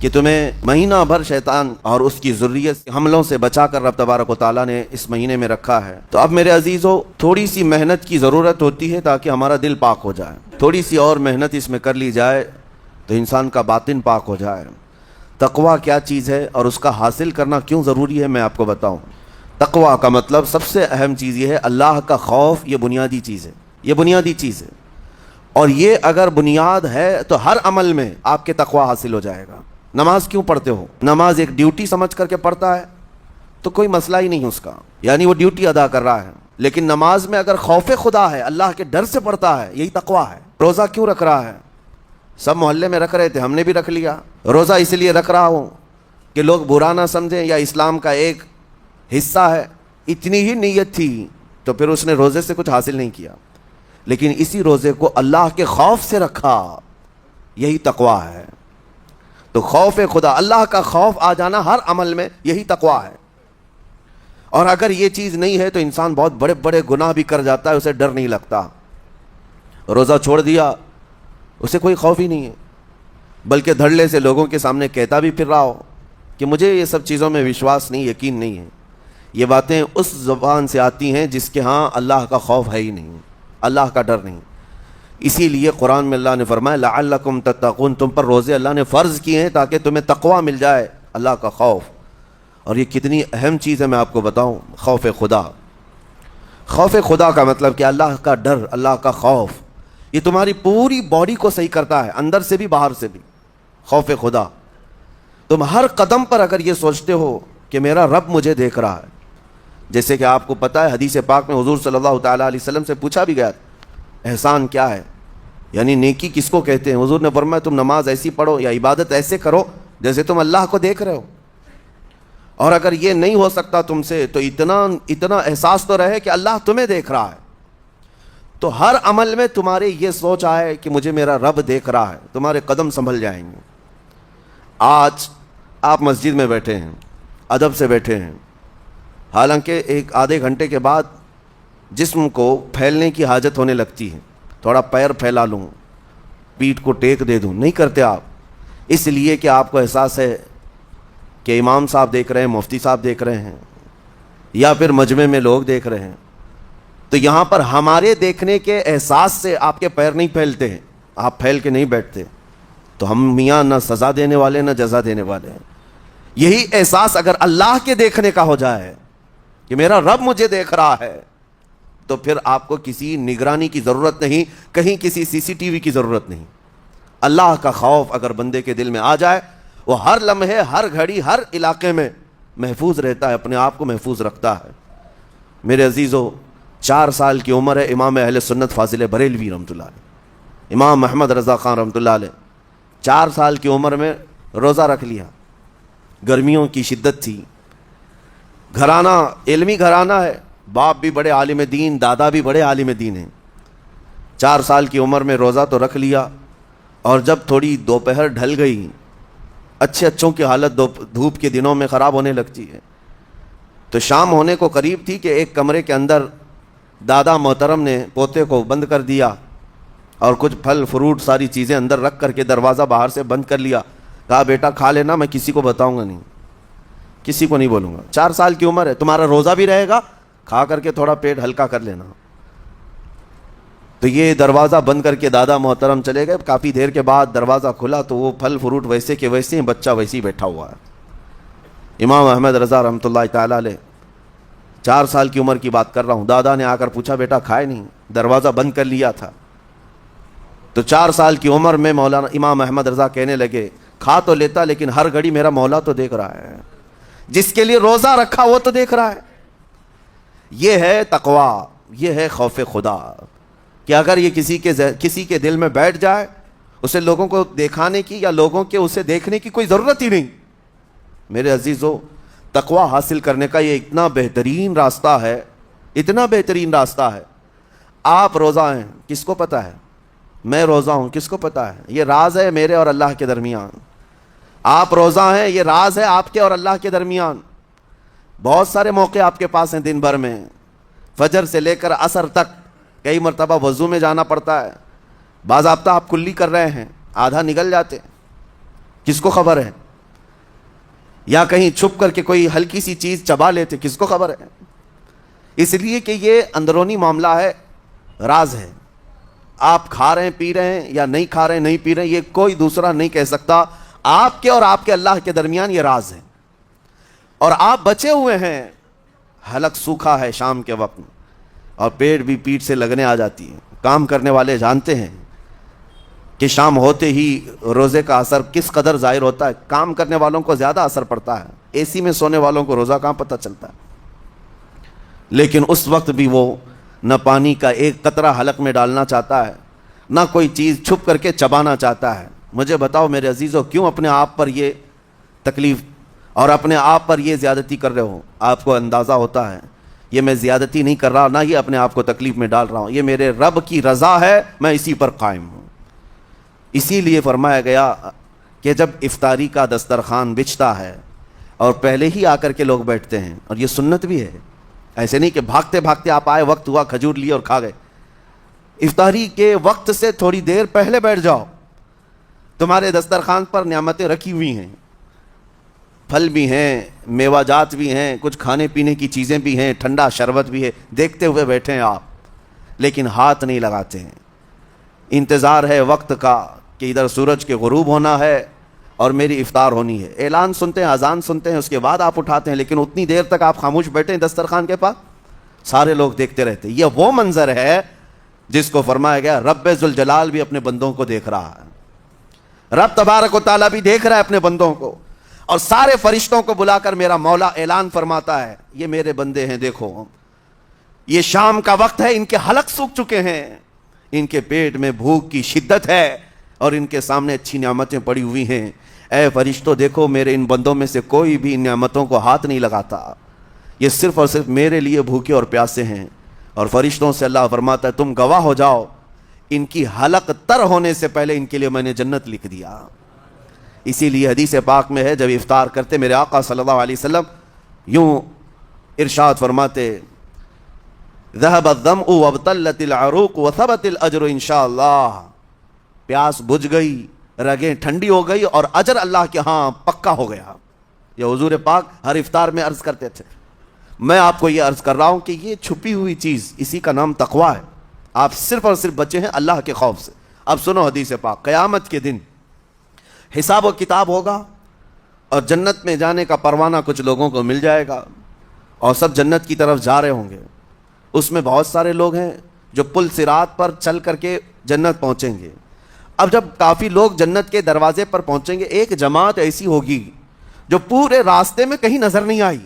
کہ تمہیں مہینہ بھر شیطان اور اس کی ذریت حملوں سے بچا کر رب تبارک و تعالیٰ نے اس مہینے میں رکھا ہے۔ تو اب میرے عزیزو، تھوڑی سی محنت کی ضرورت ہوتی ہے تاکہ ہمارا دل پاک ہو جائے۔ تھوڑی سی اور محنت اس میں کر لی جائے تو انسان کا باطن پاک ہو جائے۔ تقویٰ کیا چیز ہے اور اس کا حاصل کرنا کیوں ضروری ہے، میں آپ کو بتاؤں۔ تقویٰ کا مطلب سب سے اہم چیز یہ ہے اللہ کا خوف۔ یہ بنیادی چیز ہے، یہ بنیادی چیز ہے، اور یہ اگر بنیاد ہے تو ہر عمل میں آپ کے تقویٰ حاصل ہو جائے گا۔ نماز کیوں پڑھتے ہو؟ نماز ایک ڈیوٹی سمجھ کر کے پڑھتا ہے تو کوئی مسئلہ ہی نہیں اس کا، یعنی وہ ڈیوٹی ادا کر رہا ہے۔ لیکن نماز میں اگر خوف خدا ہے، اللہ کے ڈر سے پڑھتا ہے، یہی تقویٰ ہے۔ روزہ کیوں رکھ رہا ہے؟ سب محلے میں رکھ رہے تھے، ہم نے بھی رکھ لیا۔ روزہ اس لیے رکھ رہا ہوں کہ لوگ برا نہ سمجھیں یا اسلام کا ایک حصہ ہے، اتنی ہی نیت تھی تو پھر اس نے روزے سے کچھ حاصل نہیں کیا، لیکن اسی روزے کو اللہ کے خوف سے رکھا، یہی تقویٰ ہے۔ تو خوف خدا، اللہ کا خوف آ جانا ہر عمل میں، یہی تقویٰ ہے۔ اور اگر یہ چیز نہیں ہے تو انسان بہت بڑے بڑے گناہ بھی کر جاتا ہے، اسے ڈر نہیں لگتا۔ روزہ چھوڑ دیا، اسے کوئی خوف ہی نہیں ہے، بلکہ دھڑلے سے لوگوں کے سامنے کہتا بھی پھر رہا ہو کہ مجھے یہ سب چیزوں میں وشواس نہیں، یقین نہیں ہے۔ یہ باتیں اس زبان سے آتی ہیں جس کے ہاں اللہ کا خوف ہے ہی نہیں، اللہ کا ڈر نہیں۔ اسی لیے قرآن میں اللہ نے فرمایا لعلکم تتقون، تم پر روزے اللہ نے فرض کیے ہیں تاکہ تمہیں تقویٰ مل جائے، اللہ کا خوف۔ اور یہ کتنی اہم چیز ہے میں آپ کو بتاؤں، خوف خدا۔ خوف خدا کا مطلب کہ اللہ کا ڈر، اللہ کا خوف، یہ تمہاری پوری باڈی کو صحیح کرتا ہے، اندر سے بھی باہر سے بھی۔ خوف خدا، تم ہر قدم پر اگر یہ سوچتے ہو کہ میرا رب مجھے دیکھ رہا ہے، جیسے کہ آپ کو پتہ ہے حدیث پاک میں حضور صلی اللہ تعالیٰ علیہ وسلم سے پوچھا بھی گیا احسان کیا ہے، یعنی نیکی کس کو کہتے ہیں؟ حضور نے فرمایا تم نماز ایسی پڑھو یا عبادت ایسے کرو جیسے تم اللہ کو دیکھ رہے ہو۔ اور اگر یہ نہیں ہو سکتا تم سے تو اتنا احساس تو رہے کہ اللہ تمہیں دیکھ رہا ہے۔ تو ہر عمل میں تمہارے یہ سوچ آئے کہ مجھے میرا رب دیکھ رہا ہے، تمہارے قدم سنبھل جائیں گے۔ آج آپ مسجد میں بیٹھے ہیں، ادب سے بیٹھے ہیں، حالانکہ ایک آدھے گھنٹے کے بعد جسم کو پھیلنے کی حاجت ہونے لگتی ہے، تھوڑا پیر پھیلا لوں، پیٹھ کو ٹیک دے دوں، نہیں کرتے آپ، اس لیے کہ آپ کو احساس ہے کہ امام صاحب دیکھ رہے ہیں، مفتی صاحب دیکھ رہے ہیں، یا پھر مجمع میں لوگ دیکھ رہے ہیں۔ تو یہاں پر ہمارے دیکھنے کے احساس سے آپ کے پیر نہیں پھیلتے ہیں، آپ پھیل کے نہیں بیٹھتے۔ تو ہم میاں نہ سزا دینے والے نہ جزا دینے والے ہیں۔ یہی احساس اگر اللہ کے دیکھنے کا ہو جائے کہ میرا رب مجھے دیکھ رہا ہے، تو پھر آپ کو کسی نگرانی کی ضرورت نہیں، کہیں کسی سی سی ٹی وی کی ضرورت نہیں۔ اللہ کا خوف اگر بندے کے دل میں آ جائے، وہ ہر لمحے، ہر گھڑی، ہر علاقے میں محفوظ رہتا ہے، اپنے آپ کو محفوظ رکھتا ہے۔ میرے عزیزو، 4 سال کی عمر ہے امام اہل سنت فاضل بریلوی رحمۃ اللہ علیہ، امام محمد رضا خان رحمۃ اللہ علیہ، 4 سال کی عمر میں روزہ رکھ لیا۔ گرمیوں کی شدت تھی، گھرانہ علمی گھرانہ ہے، باپ بھی بڑے عالم دین، دادا بھی بڑے عالم دین ہیں۔ 4 سال کی عمر میں روزہ تو رکھ لیا، اور جب تھوڑی دوپہر ڈھل گئی، اچھوں کی حالت دھوپ کے دنوں میں خراب ہونے لگتی ہے، تو شام ہونے کو قریب تھی کہ ایک کمرے کے اندر دادا محترم نے پوتے کو بند کر دیا اور کچھ پھل فروٹ ساری چیزیں اندر رکھ کر کے دروازہ باہر سے بند کر لیا۔ کہا بیٹا کھا لینا، میں کسی کو بتاؤں گا نہیں، کسی کو نہیں بولوں گا، 4 سال کی عمر ہے، تمہارا روزہ بھی رہے گا، کھا کر کے تھوڑا پیٹ ہلکا کر لینا۔ تو یہ دروازہ بند کر کے دادا محترم چلے گئے۔ کافی دیر کے بعد دروازہ کھلا تو وہ پھل فروٹ ویسے کے ویسے ہیں، بچہ ویسے ہی بیٹھا ہوا ہے۔ امام احمد رضا رحمۃ اللہ تعالیٰ علیہ، 4 سال کی عمر کی بات کر رہا ہوں، دادا نے آ کر پوچھا بیٹا کھائے نہیں؟ دروازہ بند کر لیا تھا۔ تو 4 سال کی عمر میں مولانا امام احمد رضا کہنے لگے کھا تو لیتا، لیکن ہر گھڑی میرا مولا تو دیکھ رہا ہے، جس کے لیے روزہ رکھا وہ تو دیکھ رہا ہے۔ یہ ہے تقویٰ، یہ ہے خوف خدا، کہ اگر یہ کسی کے دل میں بیٹھ جائے، اسے لوگوں کو دکھانے کی یا لوگوں کے اسے دیکھنے کی کوئی ضرورت ہی نہیں۔ میرے عزیزو، تقویٰ حاصل کرنے کا یہ اتنا بہترین راستہ ہے، اتنا بہترین راستہ ہے۔ آپ روزہ ہیں، کس کو پتہ ہے؟ میں روزہ ہوں، کس کو پتہ ہے؟ یہ راز ہے میرے اور اللہ کے درمیان۔ آپ روزہ ہیں، یہ راز ہے آپ کے اور اللہ کے درمیان۔ بہت سارے موقع آپ کے پاس ہیں دن بھر میں، فجر سے لے کر عصر تک، کئی مرتبہ وضو میں جانا پڑتا ہے، باضابطہ آپ کلی کر رہے ہیں، آدھا نگل جاتے، کس کو خبر ہے؟ یا کہیں چھپ کر کے کوئی ہلکی سی چیز چبا لیتے، کس کو خبر ہے؟ اس لیے کہ یہ اندرونی معاملہ ہے، راز ہے. آپ کھا رہے ہیں پی رہے ہیں یا نہیں کھا رہے ہیں نہیں پی رہے ہیں، یہ کوئی دوسرا نہیں کہہ سکتا. آپ کے اور آپ کے اللہ کے درمیان یہ راز ہے. اور آپ بچے ہوئے ہیں، حلق سوکھا ہے شام کے وقت اور پیٹ بھی پیٹ سے لگنے آ جاتی ہے. کام کرنے والے جانتے ہیں کہ شام ہوتے ہی روزے کا اثر کس قدر ظاہر ہوتا ہے. کام کرنے والوں کو زیادہ اثر پڑتا ہے، اے سی میں سونے والوں کو روزہ کہاں پتہ چلتا ہے. لیکن اس وقت بھی وہ نہ پانی کا ایک قطرہ حلق میں ڈالنا چاہتا ہے، نہ کوئی چیز چھپ کر کے چبانا چاہتا ہے. مجھے بتاؤ میرے عزیزو، کیوں اپنے آپ پر یہ تکلیف اور اپنے آپ پر یہ زیادتی کر رہے ہو؟ آپ کو اندازہ ہوتا ہے یہ میں زیادتی نہیں کر رہا، نہ یہ اپنے آپ کو تکلیف میں ڈال رہا ہوں، یہ میرے رب کی رضا ہے، میں اسی پر قائم ہوں. اسی لیے فرمایا گیا کہ جب افطاری کا دسترخوان بچھتا ہے اور پہلے ہی آ کر کے لوگ بیٹھتے ہیں، اور یہ سنت بھی ہے، ایسے نہیں کہ بھاگتے بھاگتے آپ آئے، وقت ہوا کھجور لیے اور کھا گئے. افطاری کے وقت سے تھوڑی دیر پہلے بیٹھ جاؤ. تمہارے دسترخوان پر نعمتیں رکھی ہوئی ہیں، پھل بھی ہیں، میوہ جات بھی ہیں، کچھ کھانے پینے کی چیزیں بھی ہیں، ٹھنڈا شربت بھی ہے، دیکھتے ہوئے بیٹھے ہیں آپ، لیکن ہاتھ نہیں لگاتے ہیں. انتظار ہے وقت کا کہ ادھر سورج کے غروب ہونا ہے اور میری افطار ہونی ہے. اعلان سنتے ہیں، اذان سنتے ہیں، اس کے بعد آپ اٹھاتے ہیں، لیکن اتنی دیر تک آپ خاموش بیٹھے ہیں دسترخوان کے پاس، سارے لوگ دیکھتے رہتے. یہ وہ منظر ہے جس کو فرمایا گیا رب ذوالجلال بھی اپنے بندوں کو دیکھ رہا ہے. رب تبارک و تعالیٰ بھی دیکھ رہا ہے اپنے بندوں کو، اور سارے فرشتوں کو بلا کر میرا مولا اعلان فرماتا ہے یہ میرے بندے ہیں، دیکھو یہ شام کا وقت ہے، ان کے حلق سوکھ چکے ہیں، ان کے پیٹ میں بھوک کی شدت ہے اور ان کے سامنے اچھی نعمتیں پڑی ہوئی ہیں. اے فرشتوں دیکھو میرے ان بندوں میں سے کوئی بھی ان نعمتوں کو ہاتھ نہیں لگاتا، یہ صرف اور صرف میرے لیے بھوکے اور پیاسے ہیں. اور فرشتوں سے اللہ فرماتا ہے تم گواہ ہو جاؤ، ان کی حلق تر ہونے سے پہلے ان کے لیے میں نے جنت لکھ دیا. اسی لیے حدیث پاک میں ہے جب افطار کرتے میرے آقا صلی اللہ علیہ وسلم یوں ارشاد فرماتے ذهب الظمأ وابتلت العروق وثبت الاجر انشاءاللہ. پیاس بجھ گئی، رگیں ٹھنڈی ہو گئی اور اجر اللہ کے ہاں پکا ہو گیا. یہ حضور پاک ہر افطار میں عرض کرتے تھے. میں آپ کو یہ عرض کر رہا ہوں کہ یہ چھپی ہوئی چیز، اسی کا نام تقویٰ ہے. آپ صرف اور صرف بچے ہیں اللہ کے خوف سے. اب سنو حدیث پاک، قیامت کے دن حساب و کتاب ہوگا اور جنت میں جانے کا پروانہ کچھ لوگوں کو مل جائے گا اور سب جنت کی طرف جا رہے ہوں گے. اس میں بہت سارے لوگ ہیں جو پل صراط پر چل کر کے جنت پہنچیں گے. اب جب کافی لوگ جنت کے دروازے پر پہنچیں گے، ایک جماعت ایسی ہوگی جو پورے راستے میں کہیں نظر نہیں آئی،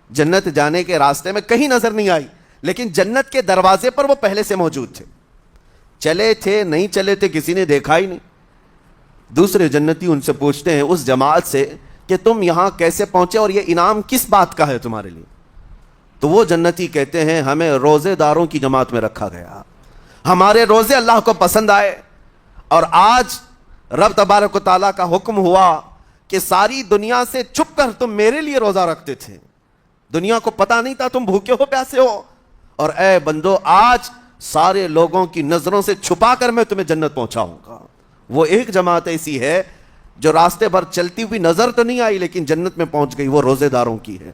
جنت جانے کے راستے میں کہیں نظر نہیں آئی، لیکن جنت کے دروازے پر وہ پہلے سے موجود تھے. چلے تھے نہیں چلے تھے کسی نے دیکھا ہی نہیں. دوسرے جنتی ان سے پوچھتے ہیں اس جماعت سے کہ تم یہاں کیسے پہنچے اور یہ انعام کس بات کا ہے تمہارے لیے؟ تو وہ جنتی کہتے ہیں ہمیں روزے داروں کی جماعت میں رکھا گیا، ہمارے روزے اللہ کو پسند آئے، اور آج رب تبارک و تعالیٰ کا حکم ہوا کہ ساری دنیا سے چھپ کر تم میرے لیے روزہ رکھتے تھے، دنیا کو پتا نہیں تھا تم بھوکے ہو پیاسے ہو، اور اے بندو آج سارے لوگوں کی نظروں سے چھپا کر میں تمہیں جنت پہنچاؤں گا. وہ ایک جماعت ایسی ہے جو راستے بھر چلتی ہوئی نظر تو نہیں آئی لیکن جنت میں پہنچ گئی، وہ روزے داروں کی ہے.